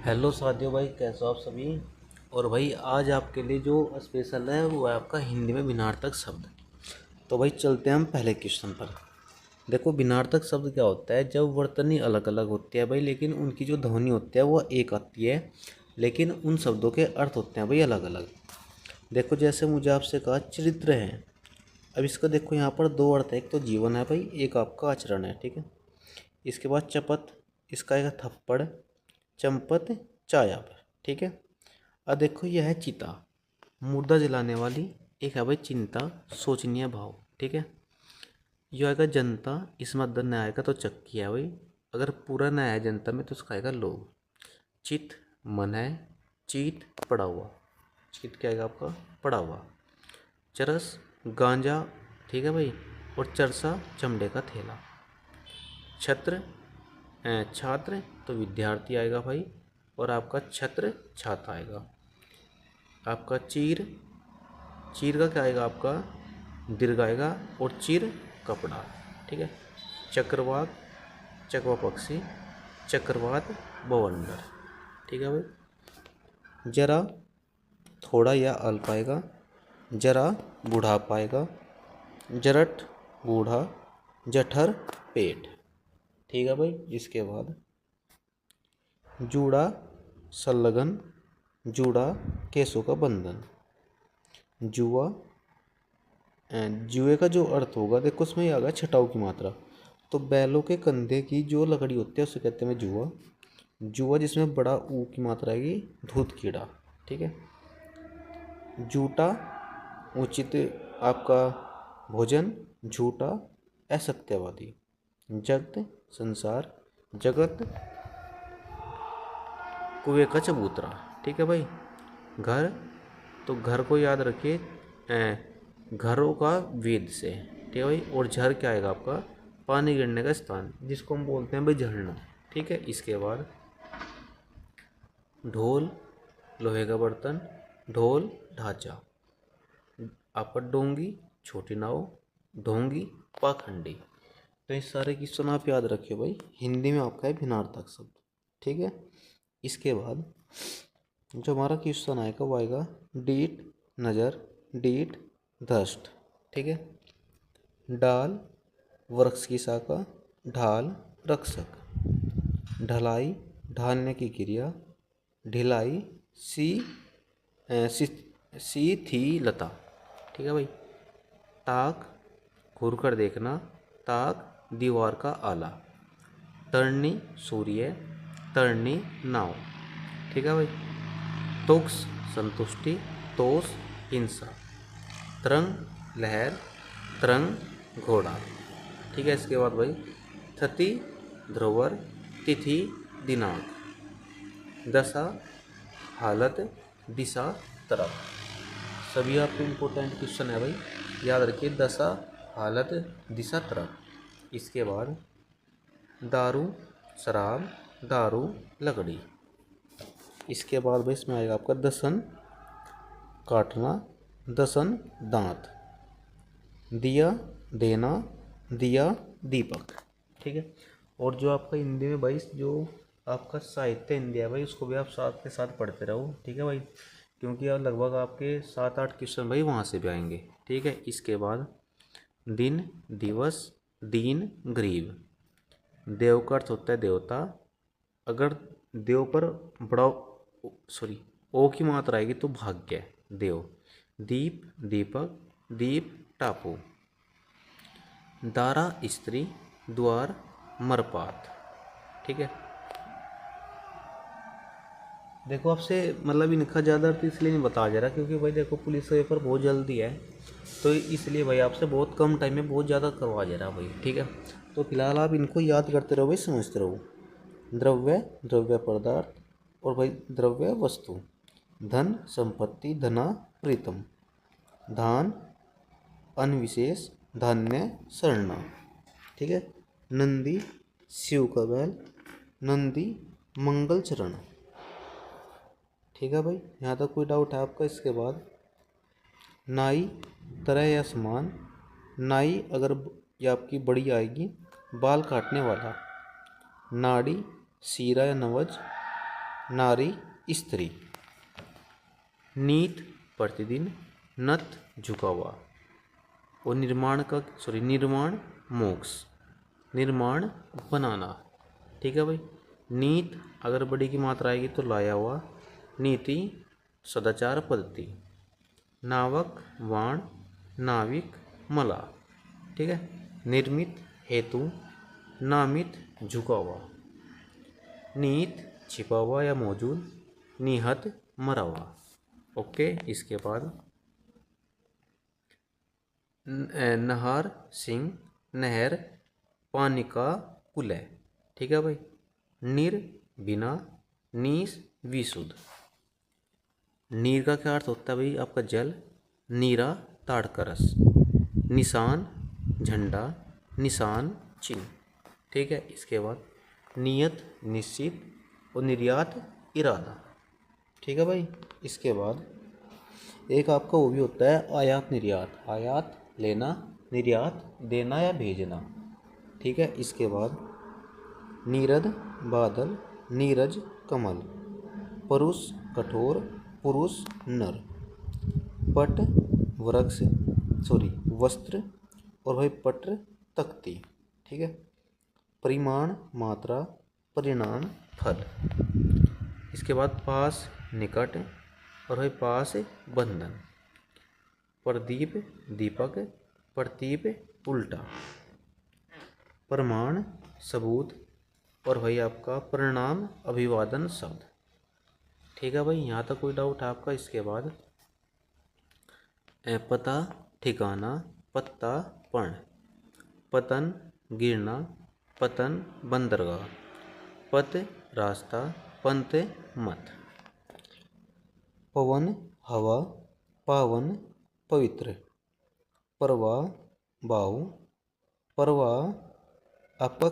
Hello साथियों, भाई कैसे हो आप सभी। और भाई आज आपके लिए जो स्पेशल है वो है आपका हिंदी में भिन्नार्थक शब्द। तो भाई चलते हैं हम पहले क्वेश्चन पर। देखो, भिन्नार्थक शब्द क्या होता है? जब वर्तनी अलग अलग होती है भाई, लेकिन उनकी जो ध्वनि होती है वो एक आती है, लेकिन उन शब्दों के अर्थ होते हैं भाई अलग अलग। देखो, जैसे मुझे आपसे कहा चरित्र है। अब इसका देखो यहाँ पर दो अर्थ है, एक तो जीवन है भाई, एक आपका आचरण है, ठीक है। इसके बाद चपत, इसका एक थप्पड़, चंपत, चाया पर, ठीक है। अब देखो यह है चिता, मुर्दा जलाने वाली। एक है भाई चिंता, सोचनीय भाव, ठीक है। यो आएगा जनता, इसमें अदर न आएगा तो चक्की है भाई। अगर पूरा न आया जनता में तो उसका आएगा लोग। चित मन है, चीत पड़ा हुआ। चित क्या आएगा आपका? पड़ा हुआ। चरस गांजा, ठीक है भाई। और चरसा चमड़े का थैला। छत्र छात्र तो विद्यार्थी आएगा भाई। और आपका छत्र छाता आएगा। आपका चीर, चीर का क्या आएगा आपका? दीर्घ आएगा। और चिर कपड़ा, ठीक है। चक्रवात चकवा पक्षी, चक्रवात बवंडर, ठीक है भाई। जरा थोड़ा या अल्प आएगा। जरा बुढ़ापा आएगा। जरठ बूढ़ा, जठर पेट, ठीक है भाई। इसके बाद जूड़ा संलग्न, जूड़ा केसों का बंधन। जुआ, जुए का जो अर्थ होगा देखो उसमें ये आ गया छटाऊ की मात्रा। तो बैलों के कंधे की जो लकड़ी होती है उसे कहते हैं जुआ। जुआ जिसमें बड़ा ऊ की मात्रा आएगी, धूत कीड़ा, ठीक है। जूटा उचित आपका भोजन, झूठा असत्यवादी। जगत संसार, जगत कुएं का चबूतरा, ठीक है भाई। घर, तो घर को याद रखिए घरों का वेद से, ठीक है भाई। और झर क्या आएगा आपका? पानी गिरने का स्थान, जिसको हम बोलते हैं भाई झरना, ठीक है। इसके बाद ढोल लोहे का बर्तन, ढोल ढांचा। आपका डोंगी छोटी नाव, ढोंगी पाखंडी। तो ये सारे क्वेश्चन आप याद रखिए भाई, हिंदी में आपका है भिन्नार्थक शब्द, ठीक है। इसके बाद जो हमारा क्वेश्चन आएगा वो आएगा डीठ नज़र, डीठ दृष्ट, ठीक है। डाल वृक्ष की शाखा, ढाल रक्षक। ढलाई ढालने की क्रिया, ढिलाई सी सी सी थी लता, ठीक है भाई। ताक घूर कर देखना, ताक दीवार का आला। तरनी सूर्य, तरनी नाव, ठीक है भाई। तोक्स संतुष्टि, तोस हिंसा। तरंग लहर, तरंग घोड़ा, ठीक है। इसके बाद भाई थति ध्रुवर, तिथि दिनांक। दशा हालत, दिशा तरफ। सभी आपके इम्पोर्टेंट क्वेश्चन है भाई, याद रखिए। दशा हालत, दिशा तरफ। इसके बाद दारू शराब, दारू लकड़ी। इसके बाद भाई इसमें आएगा आपका दसन काटना, दसन दांत। दिया देना, दिया दीपक, ठीक है। और जो आपका हिंदी में भाई जो आपका साहित्य हिंदी है भाई, उसको भी आप साथ के साथ पढ़ते रहो, ठीक है भाई। क्योंकि आप लगभग आपके 7-8 क्वेश्चन भाई वहाँ से भी आएंगे, ठीक है। इसके बाद दिन दिवस, दीन गरीब। देव का अर्थ होता है देवता। अगर देव पर बड़ा सॉरी ओ की मात्रा आएगी तो भाग्य, देव। दीप दीपक, दीप टापू। दारा स्त्री, द्वार मरपात, ठीक है। देखो आपसे मतलब इनका ज़्यादा अर्थ इसलिए नहीं बताया जा रहा क्योंकि भाई देखो पुलिस का पेपर बहुत जल्दी है, तो इसलिए भाई आपसे बहुत कम टाइम में बहुत ज़्यादा करवा जा रहा भाई, ठीक है। तो फिलहाल आप इनको याद करते रहो भाई, समझते रहो। द्रव्य द्रव्य पदार्थ, और भाई द्रव्य वस्तु। धन संपत्ति, धना प्रीतम। धान अनविशेष, धान्य सरना, ठीक है। नंदी शिव का बैल, नंदी मंगल चरण, ठीक है भाई। यहाँ तक कोई डाउट है आपका? इसके बाद नाई तरह या समान। नाई अगर ये आपकी बड़ी आएगी, बाल काटने वाला। नाड़ी शीरा या नवज, नारी स्त्री। नीत प्रतिदिन, नत झुका हुआ। और निर्माण मोक्ष, निर्माण बनाना। ठीक है भाई। नीत अगर बड़ी की मात्रा आएगी तो लाया हुआ, नीति सदाचार पद्धति। नावक वाण, नाविक मला। ठीक है। निर्मित हेतु, नामित झुका हुआ। नीत छिपा हुआ या मौजूद, निहत मरा हुआ। ओके। इसके बाद नहर सिंह, नहर पानी का कुलय। ठीक है भाई। निर बिना, नीस विशुद्ध। नीर का क्या अर्थ होता है भाई आपका जल, नीरा ताड़ का रस। निशान झंडा, निशान चिन्ह। ठीक है। इसके बाद नियत निश्चित और निर्यात इरादा। ठीक है भाई। इसके बाद एक आपका वो भी होता है आयात निर्यात। आयात लेना, निर्यात देना या भेजना। ठीक है। इसके बाद नीरद बादल, नीरज कमल। परुष कठोर, पुरुष नर। पट वृक्ष वस्त्र और भाई पत्र तख्ती। ठीक है। परिमाण मात्रा, परिणाम फल। इसके बाद पास निकट और भाई पास बंधन। प्रदीप दीपक, प्रतीप उल्टा। प्रमाण सबूत और भाई आपका परिणाम अभिवादन शब्द। ठीक है भाई। यहाँ तक कोई डाउट है आपका? इसके बाद पता ठिकाना, पत्ता पर्ण। पतन गिरना, पतन बंदरगाह। पथ रास्ता, पंथ मत। पवन हवा, पावन पवित्र। परवाह बाहु, परवाह आपका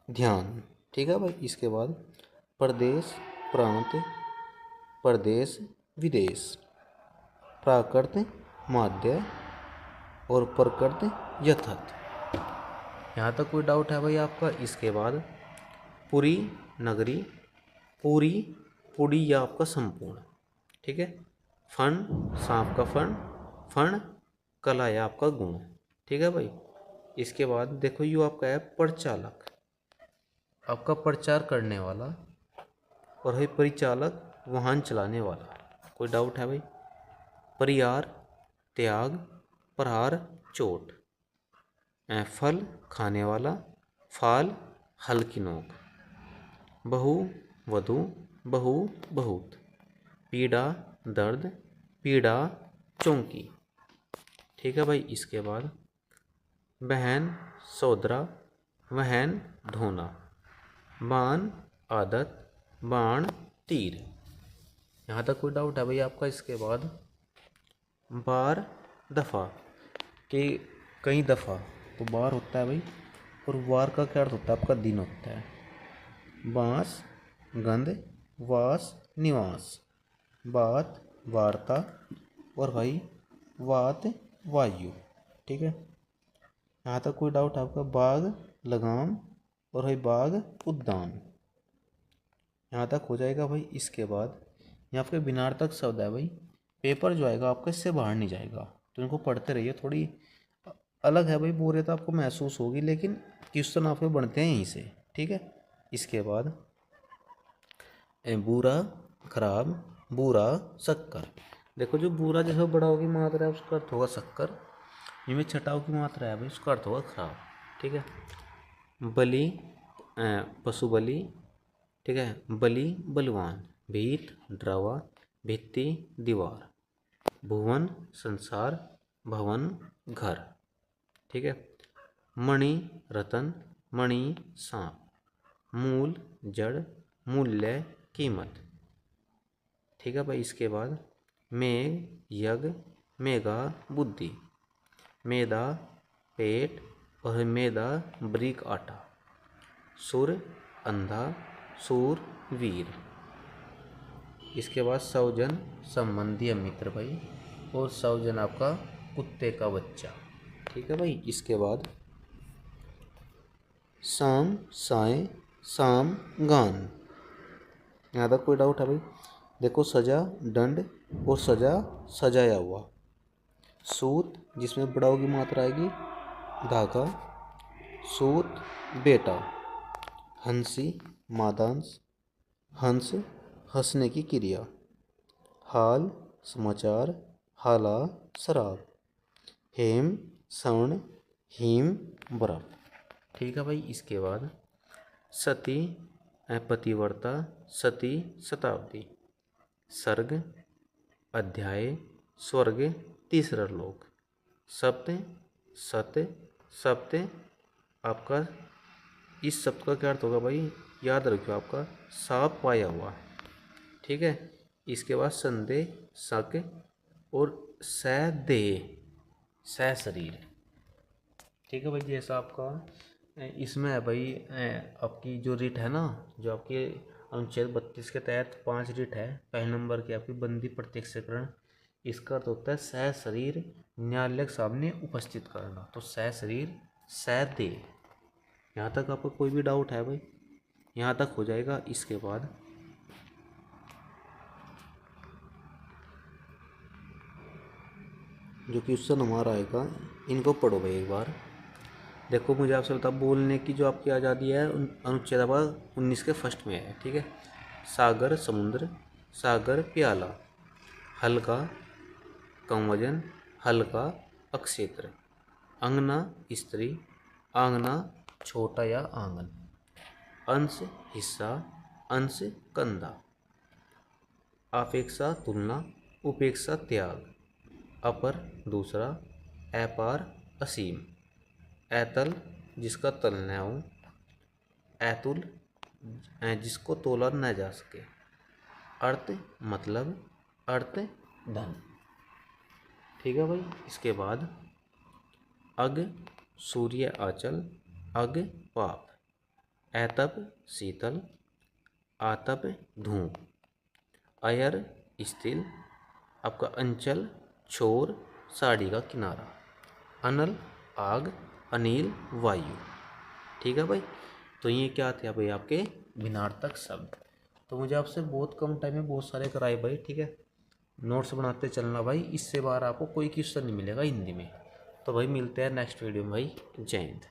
ध्यान। ठीक है भाई। इसके बाद प्रदेश प्रांत, प्रदेश विदेश। प्राकृत माध्य और प्रकृत यथार्थ। यहाँ तक कोई डाउट है भाई आपका? इसके बाद पुरी नगरी, पूरी पुड़ी या आपका संपूर्ण। ठीक है। फण सांप का फण, फण कला या आपका गुण। ठीक है भाई। इसके बाद देखो यू आपका है प्रचालक, आपका प्रचार करने वाला। और है परिचालक, वाहन चलाने वाला। कोई डाउट है भाई? परिहार त्याग, प्रहार चोट। फल खाने वाला, फाल हल की नोक। बहु वधु, बहु बहुत। पीड़ा दर्द, पीड़ा चौंकी। ठीक है भाई। इसके बाद बहन सौदरा, वहन ढोना। बाण आदत, बाण तीर। यहाँ तक कोई डाउट है भाई आपका? इसके बाद बार दफ़ा के कई दफ़ा, तो बार होता है भाई। और वार का क्या अर्थ होता है आपका? दिन होता है। बांस गंध, वास निवास। बात वार्ता और भाई वात वायु। ठीक है। यहाँ तक कोई डाउट आपका? बाग लगाम और भाई बाग उद्यान। यहाँ तक हो जाएगा भाई। इसके बाद यहाँ पे बिनार्थक शब्द है भाई। पेपर जो आएगा आपका इससे बाहर नहीं जाएगा, तो इनको पढ़ते रहिए। थोड़ी अलग है भाई, बोरियत आपको महसूस होगी, लेकिन क्वेश्चन आपके बनते हैं यहीं से। ठीक है। इसके बाद बुरा खराब, बुरा शक्कर। देखो जो बुरा जैसे बड़ाओं की मात्रा है उसका अर्थ होगा शक्कर। इनमें छटाव की मात्रा है भाई, उसका अर्थ होगा खराब। ठीक है। बलि पशु बलि। ठीक है। बलि बलवान। भीत डरावा, भित्ति दीवार। भुवन संसार, भवन घर। ठीक है। मणि रतन, मणि सांप। मूल जड़, मूल्य कीमत। ठीक है भाई। इसके बाद मेघ यज्ञ, मेघा बुद्धि। मैदा पेट और मैदा ब्रिक आटा। सुर अंधा, सूर वीर। इसके बाद सौजन संबंधी या मित्र भाई। और सौजन आपका कुत्ते का बच्चा। ठीक है भाई। इसके बाद शाम साय, शाम गान। यहाँ तक कोई डाउट है भाई? देखो, सजा दंड और सजा सजाया हुआ। सूत जिसमें बड़ाऊ की मात्रा आएगी धागा, सूत बेटा। हंसी मादांश, हंस हंसने की क्रिया। हाल समाचार, हाला शराब। हेम श्रवण, हिम बर्फ। ठीक है भाई। इसके बाद सती पतिव्रता, सती शताब्दी। सर्ग अध्याय, स्वर्ग तीसरा लोक। सप्त सत्य सप्त आपका इस शब्द का क्या अर्थ होगा भाई? याद रखियो, आपका साप पाया हुआ। ठीक है। इसके बाद संदेह शक और सदेह शरीर। ठीक है भाई। जैसा आपका इसमें है भाई, आपकी जो रिट है ना, जो आपके अनुच्छेद 32 के तहत 5 रिट है। पहले नंबर की आपकी बंदी प्रत्यक्षीकरण। इसका अर्थ होता है सह शरीर न्यायालय के सामने उपस्थित करना। तो सह शरीर सदेह। यहाँ तक आपको कोई भी डाउट है भाई? यहाँ तक हो जाएगा। इसके बाद जो क्वेश्चन हमारा आएगा, इनको पढ़ो भाई एक बार। देखो, मुझे आपसे बता, बोलने की जो आपकी आज़ादी है अनुच्छेद 19 के फर्स्ट में है। ठीक है। सागर समुद्र, सागर प्याला। हल्का कम वजन, हल्का अक्षेत्र। अंगना स्त्री, आंगना छोटा या आंगन। अंश हिस्सा, अंश कंधा। अपेक्षा तुलना, उपेक्षा त्याग। अपर दूसरा, अपार असीम। ऐतल जिसका तल न हो, ऐतुल जिसको तोला न जा सके। अर्थ मतलब, अर्थ धन। ठीक है भाई। इसके बाद अग सूर्य आंचल, अग पाप। ऐतप शीतल, आतप धूप। अयर स्थिल, आपका अंचल छोर साड़ी का किनारा। अनल आग, अनिल वायु। ठीक है भाई। तो ये क्या थे भाई आपके भिन्नार्थक शब्द। तो मुझे आपसे बहुत कम टाइम में बहुत सारे कराए भाई। ठीक है। नोट्स बनाते चलना भाई, इससे बाहर आपको कोई क्वेश्चन नहीं मिलेगा हिंदी में। तो भाई मिलते हैं नेक्स्ट वीडियो में भाई। जय हिंद।